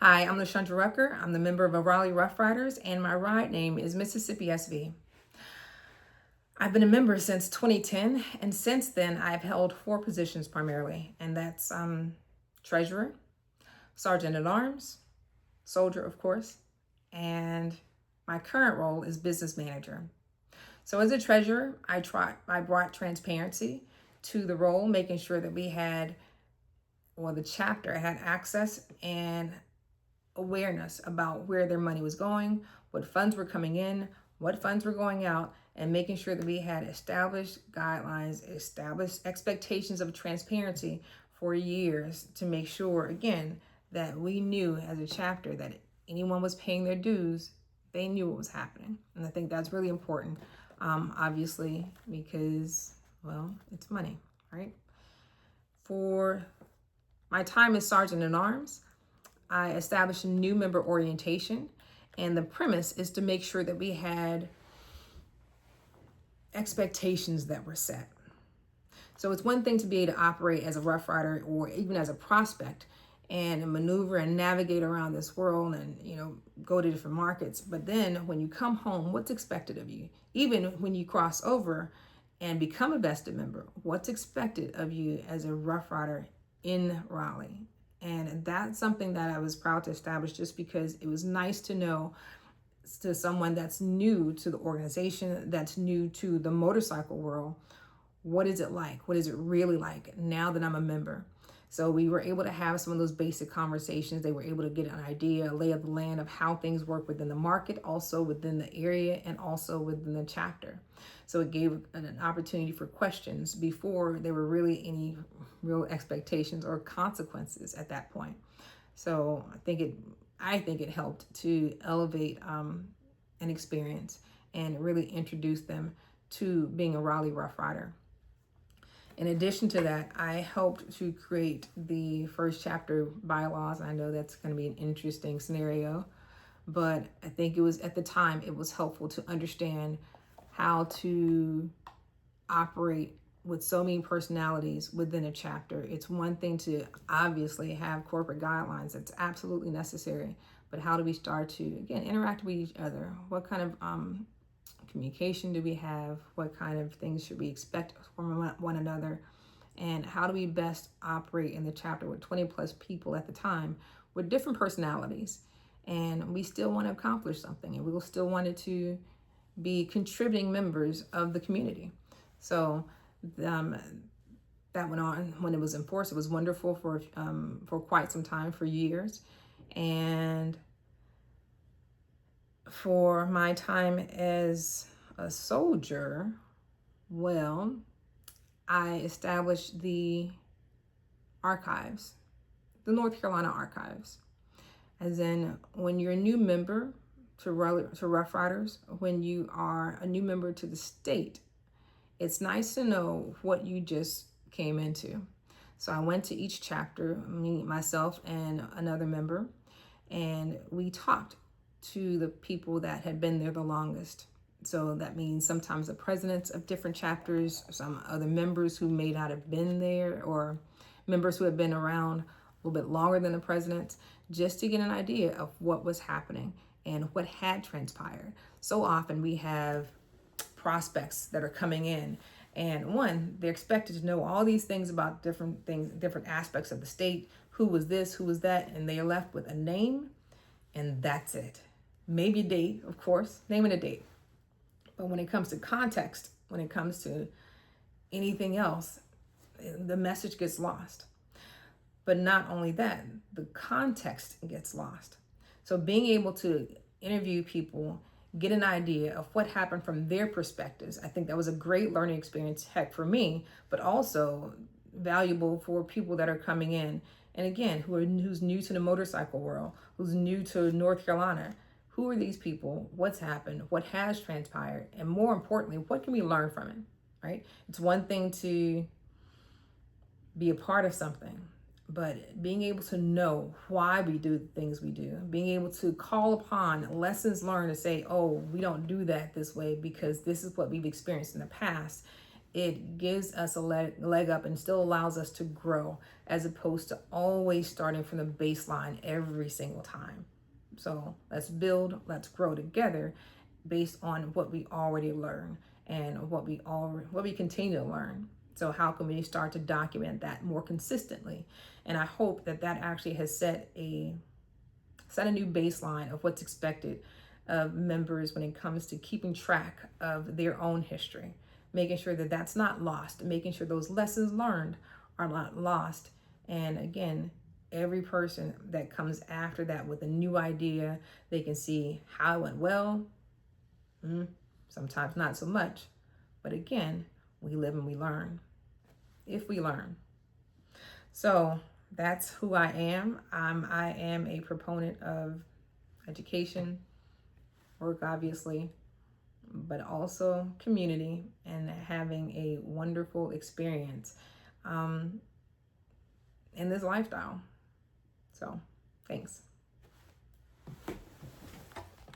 Hi, I'm LaShundra Rucker. I'm the member of Raleigh Rough Riders, and my ride name is Mississippi SV. I've been a member since 2010, and since then, I've held four positions primarily, and that's treasurer, sergeant at arms, soldier, of course, and my current role is business manager. So, as a treasurer, I brought transparency to the role, making sure that the chapter had access and awareness about where their money was going, what funds were coming in, what funds were going out, and making sure that we had established guidelines, established expectations of transparency for years to make sure, again, that we knew as a chapter that anyone was paying their dues, they knew what was happening. And I think that's really important, obviously, because, well, it's money, right? For my time as Sergeant at Arms, I established a new member orientation, and the premise is to make sure that we had expectations that were set. So it's one thing to be able to operate as a Rough Rider or even as a prospect and maneuver and navigate around this world and, go to different markets. But then when you come home, what's expected of you? Even when you cross over and become a vested member, what's expected of you as a Rough Rider in Raleigh? And that's something that I was proud to establish, just because it was nice to know, to someone that's new to the organization, that's new to the motorcycle world, what is it like? What is it really like now that I'm a member? So we were able to have some of those basic conversations. They were able to get an idea, a lay of the land of how things work within the market, also within the area, and also within the chapter. So it gave an opportunity for questions before there were really any real expectations or consequences at that point. So I think it helped to elevate an experience and really introduce them to being a Raleigh Rough Rider. In addition to that, I helped to create the first chapter bylaws. I know that's going to be an interesting scenario, but I think at the time, it was helpful to understand how to operate with so many personalities within a chapter. It's one thing to obviously have corporate guidelines. That's absolutely necessary. But how do we start to, again, interact with each other? What kind of communication do we have? What kind of things should we expect from one another? And how do we best operate in the chapter with 20 plus people at the time with different personalities? And we still want to accomplish something, and we will still wanted to be contributing members of the community. So that went on when it was enforced. It was wonderful for quite some time, for years. And for my time as a soldier, well, I established the archives, the North Carolina archives. As in, when you're a new member to Rough Riders, when you are a new member to the state, it's nice to know what you just came into. So I went to each chapter, me, myself, and another member, and we talked to the people that had been there the longest. So that means sometimes the presidents of different chapters, some other members who may not have been there, or members who have been around a little bit longer than the presidents, just to get an idea of what was happening and what had transpired. So often we have prospects that are coming in, and they're expected to know all these things about different things, different aspects of the state, who was this, who was that, and they are left with a name, and that's it. Maybe a date, of course, name and a date. But when it comes to context, when it comes to anything else, the message gets lost. But not only that, the context gets lost. So being able to interview people, get an idea of what happened from their perspectives, I think that was a great learning experience, heck, for me, but also valuable for people that are coming in. And again, who's new to the motorcycle world, who's new to North Carolina. Who are these people? What's happened? What has transpired? And more importantly, what can we learn from it, right? It's one thing to be a part of something, but being able to know why we do the things we do, being able to call upon lessons learned to say, oh, we don't do that this way because this is what we've experienced in the past, it gives us a leg up and still allows us to grow, as opposed to always starting from the baseline every single time. So let's build, let's grow together based on what we already learned and what we continue to learn. So how can we start to document that more consistently? And I hope that actually has set a new baseline of what's expected of members when it comes to keeping track of their own history, making sure that that's not lost, making sure those lessons learned are not lost. And again, every person that comes after that with a new idea, they can see how it went well, sometimes not so much. But again, we live and we learn, if we learn. So that's who I am. I am a proponent of education, work, obviously, but also community and having a wonderful experience in this lifestyle. So, thanks.